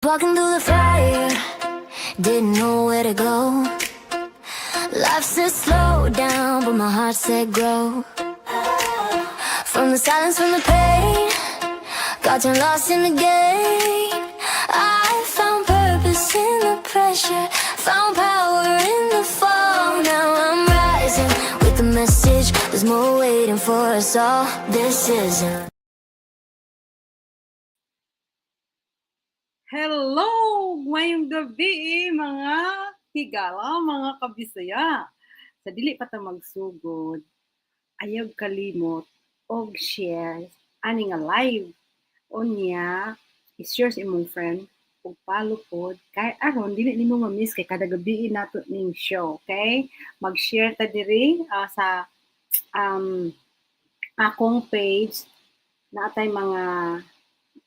Walking through the fire, didn't know where to go. Life said slow down, but my heart said grow. From the silence, from the pain, got you lost in the game. I found purpose in the pressure, found power in the fall. Now I'm rising with the message, there's more waiting for us all. This isn't. Hello! Ngayong gabi, mga higala, mga kabisaya. Sa dili pa ta magsugod, ayaw kalimot og share ani nga live. Unya, i-share sa imong friend ug follow pod kay aron dili nimo ma-miss kay kada gabi nato ning show, okay? Mag-share ta diri sa akong page natay mga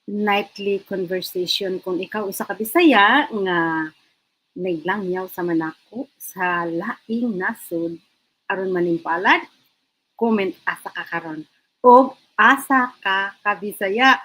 nightly conversation kung ikaw usa ka Bisaya nga naglangyaw sa manako sa laing nasod aron manimpalad comment asa ka karon og asa ka kabisaya.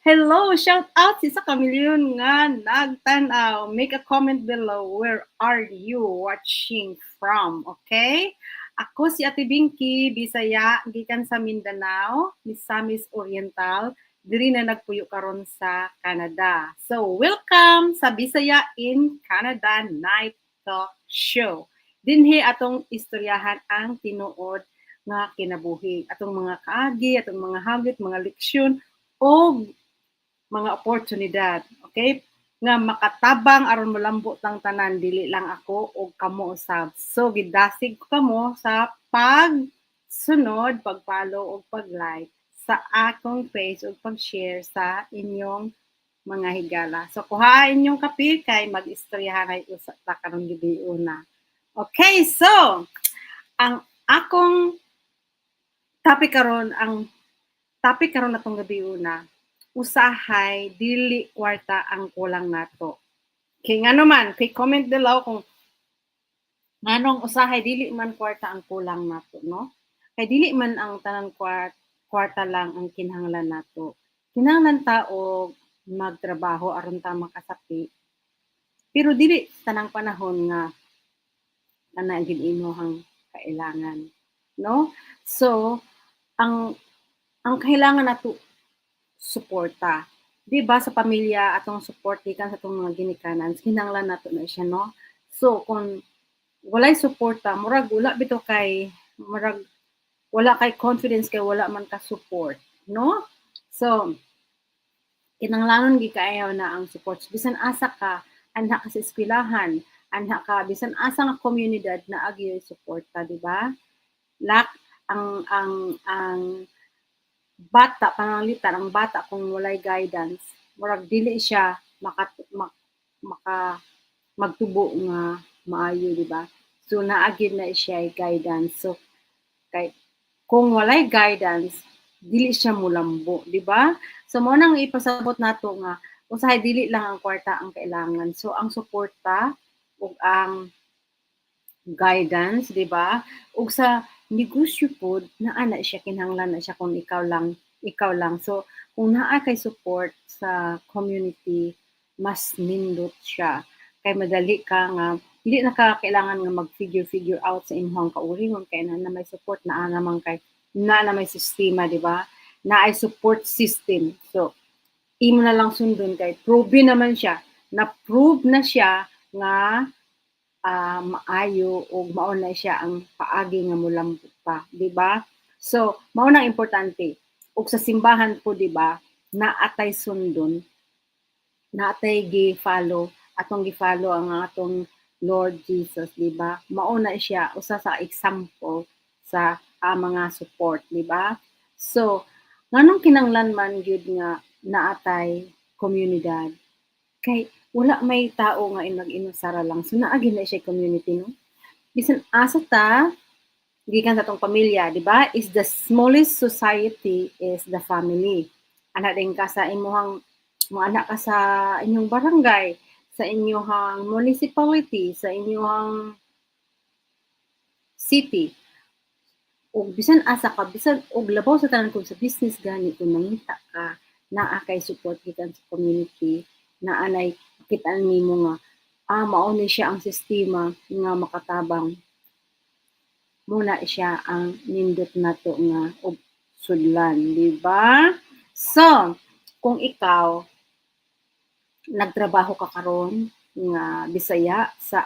Hello, shout out sa ka milyon nga nagtan-aw. Make a comment below where are you watching from, okay? Ako si Ate Binky, Bisaya, gikan sa Mindanao, Misamis Oriental, diri na nagpuyo karon sa Canada. So, welcome sa Bisaya in Canada Night Talk Show. Dinhi atong istoryahan ang tinuod nga kinabuhi. Atong mga kaagi, atong mga habit, mga leksyon o mga oportunidad. Okay? Nga makatabang aron molambot ang tanan, dili lang ako o kamo usab. So, gidasig ko kamo sa pagsunod, pag-follow o pag-like sa akong page o pag-share sa inyong mga higala. So, kuha inyong kape kay mag-istoryahan ay usa ta karong gabi una. Okay, so, ang akong topic karon natong gabi una, usahay dili kwarta ang kulang nato. Kay ngano man, kay comment below kung nganong usahay dili man kwarta ang kulang nato, no? Kay dili man ang tanang kwarta lang ang kinahanglan nato. Kinahanglan ta og magtrabaho aron ta makasakit. Pero dili tanang panahon nga ana gid imuhang kailangan, no? So, ang kailangan nato suporta. Di ba sa pamilya atong support gikan sa atong mga ginikanan, kinahanglan nato na siya, no? So, kung walay suporta, murag wala kay confidence kay wala man ka support, no? So, kinahanglanon gi kaayo na ang support. Bisan asa ka, anha ka sa eskwelahan, anha ka bisan asa nga komunidad na agi suporta, di ba? Ang bata pananglitan, ang bata kung walay guidance, murag dili siya magtubo nga maayo, di ba? So naagid na siya guidance. So kay kung walay guidance, dili siya mulambo, di ba? So mo nang ipasabot nato nga usahay dili lang ang kwarta ang kailangan. So ang suporta ug ang guidance, di ba? Ug sa negosyo pod naa na siya kinahanglan na siya kung ikaw lang. So kung naa kay support sa community, mas nindot siya. Kay madali ka nga dili na ka kailangan nga mag-figure out sa imong kauringon kay na may support na may sistema, di ba? Na ay support system. So imo na lang sundon kay proven naman siya. Na-prove na siya nga maayo o mao na siya ang paagi nga mulambot pa, di ba? So mao nang importante. Ug sa simbahan po, di ba, naatay sundon, naatay gi-follow ang atong Lord Jesus, di ba? Mao na siya usa sa example sa mga support, di ba? So nganong kinahanglan man gyud nga naatay komunidad kay wala may tao nga mag-inusara lang. So naagi na siya community, no? Bisan asa ta gikan sa tong pamilya, di ba? Is the smallest society is the family. Ana din ka sa imuhang mga anak ka sa inyong barangay, sa inyong municipality, sa inyong city. O bisan asa ka, bisan og labaw sa tanan kung sa business gani kung nangita ka, naa kay support gikan sa community, na anay kita nimo nga mao ni siya ang sistema nga makatabang muna siya ang nindot nato nga og sudlan, di ba? So, kung ikaw nagtrabaho ka karon nga Bisaya sa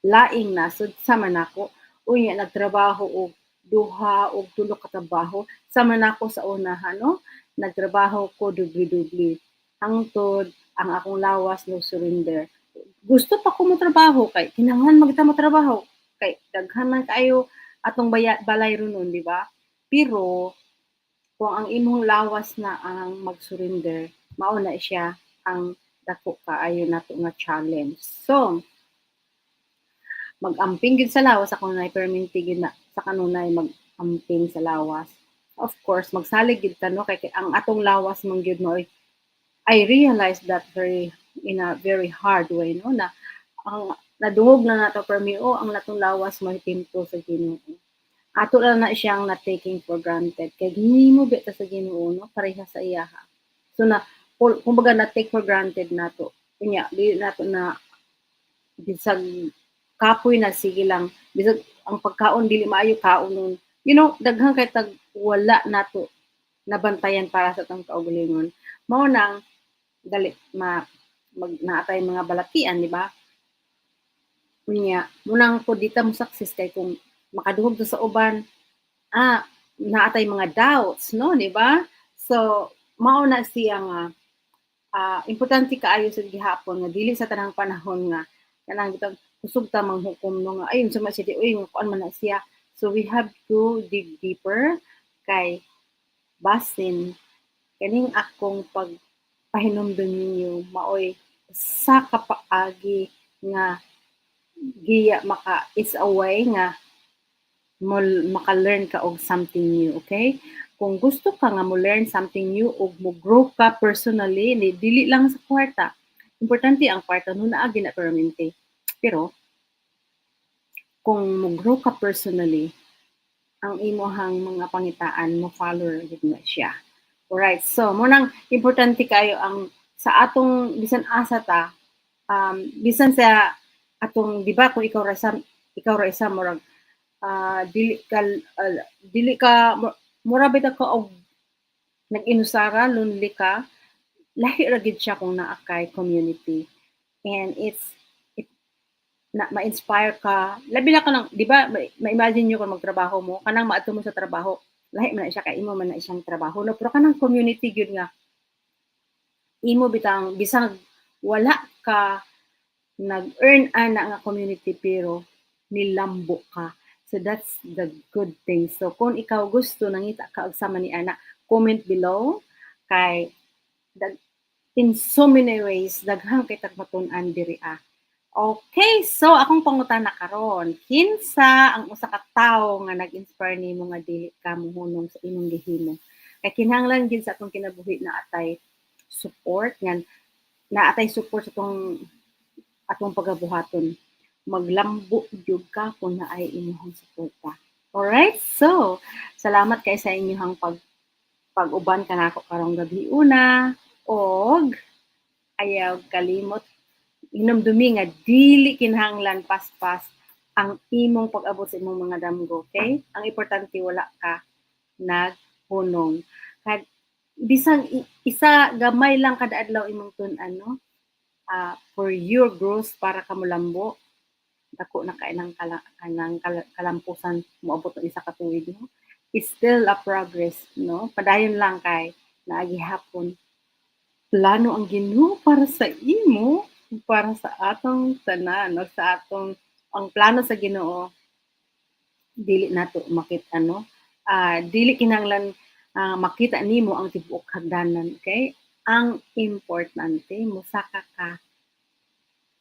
laing nasod sama nako, unya nagtrabaho og duha og tulo ka trabaho sama nako sa unahan no, nagtrabaho ko dubli-dubli hangtod ang akong lawas no surrender. Gusto pa ko mo trabaho kay kinahanglan magta mo trabaho kay daghan man kaayo atong balay ronon, di ba? Pero kung ang imong lawas na ang mag-surrender, mao na siya ang dako kaayo nato nga challenge. So, mag-amping gid sa lawas ako nay perminti gid na sa kanunay mag-amping sa lawas. Of course, magsalig gid ta no kay ang atong lawas man gyud mo I realized that in a very hard way no na ang nadungog na nato permi ang natong lawas mahitimpo sa Ginoo. Ato lang na siyang na taking for granted kay hinimo bita sa Ginoo no pareha sa iya ha. So na kumbaga na take for granted nato. Kunya di nato na bisag kapoy na sige lang bisag ang pagkaon dili maayo kaon nun. You know, daghang kay tag wala nato nabantayan para sa tang kaugalingon. Mao nang dali naatay mga balatian, di ba? Unya, munang ko dita mo success kay kung makadungog to sa uban, naatay mga doubts, no, di ba? So, mao na siya nga importante kaayo sa gihapon nga dili sa tanang panahon nga kanang bitang kusog ta manghukom no nga ayun sama siya di uy kuan man na siya. So we have to dig deeper kay basin kaning akong pagpahinumdom ninyo maoy sa kapaagi nga giya maka is a way nga maka-learn ka og something new, okay? Kung gusto ka nga mo learn something new og mo grow ka personally, dili lang sa kwarta. Importante ang kwarta no naa gina permanente. Pero kung mo grow ka personally, ang imuhang mga pangitaan mo follower gid na siya. Alright, so munang importante kayo ang sa atong bisan asa ta bisan sa atong di ba kung ikaw ra isa murag dili ka mura bitaw ka og nag-inusara lonely ka lahi ra gid siya kung naa kay community and it na ma-inspire ka labi na ka nang di ba ma-imagine nyo kung magtrabaho mo kanang maadto mo sa trabaho lahi man na siya kay imo man na siyang trabaho no pero kanang community gyud nga imo bitang bisang wala ka nag-earn ana nga community pero nilambo ka. So that's the good thing. So kung ikaw gusto nangita ka og sama ni ana, comment below kay in so many ways daghang kay tagmatun-an diri Okay, so akong pangutana karon, kinsa ang usa ka tawo nga nag-inspire nimo nga dili ka mohunong sa imong gihimo? Kay kinahanglan gid sa atong kinabuhi na atay support ngan naatay support sa atong pagabuhaton. Maglambo jud ka kung naay imong suporta. Alright? So, salamat kay sa inyong pag-uban kanako karong gabi una og ayaw kalimot hinumdumi nga dili kinahanglan paspas ang imong pag-abot sa imong mga damgo, okay? Ang importante wala ka naghunong. Kad bisang isa gamay lang kada adlaw imong tun-an no? For your growth para ka molambo dako na kay nang kalampusan moabot og isa ka tuig no it's still a progress no padayon lang kay naagi hapon plano ang Ginoo para sa imo para sa atong tanan no sa atong ang plano sa Ginoo dili nato makita no dili kinahanglan makita nimo ang tibuok hagdanan okay ang importante mosaka ka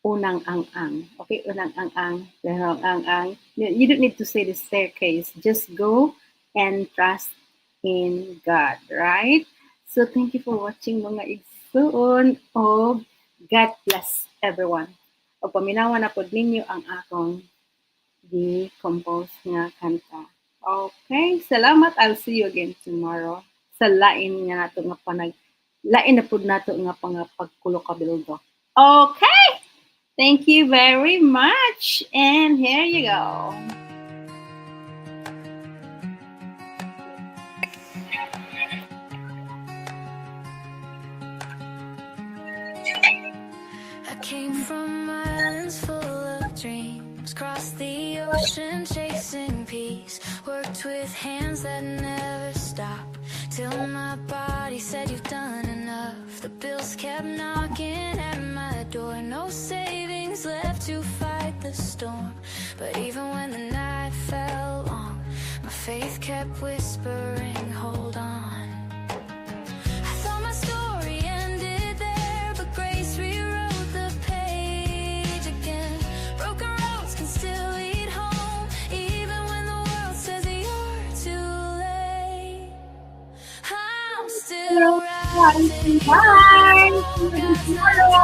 unang ang-ang. Okay, unang ang-ang. Ang-ang. You don't need to say the staircase. Just go and trust in God, right? So, thank you for watching mga igsoon. O, God bless everyone. O, paminawan na po ninyo ang akong di-compose nga kanta. Okay, salamat. I'll see you again tomorrow. Sa lain nga nato nga lain na po nato nga pagkulo kabildo. Okay. Thank you very much. And here you go. I came from islands full of dreams, crossed the ocean chasing peace, worked with hands that never stop, till my body said you've done enough. The bills kept knocking at my door, no savings left to fight the storm. But even when the night fell long, my faith kept whispering, hold on. I thought my story ended there, but grace rewrote the page again. Broken roads can still lead home, even when the world says you're too late. I'm still rising. Bye. See you tomorrow.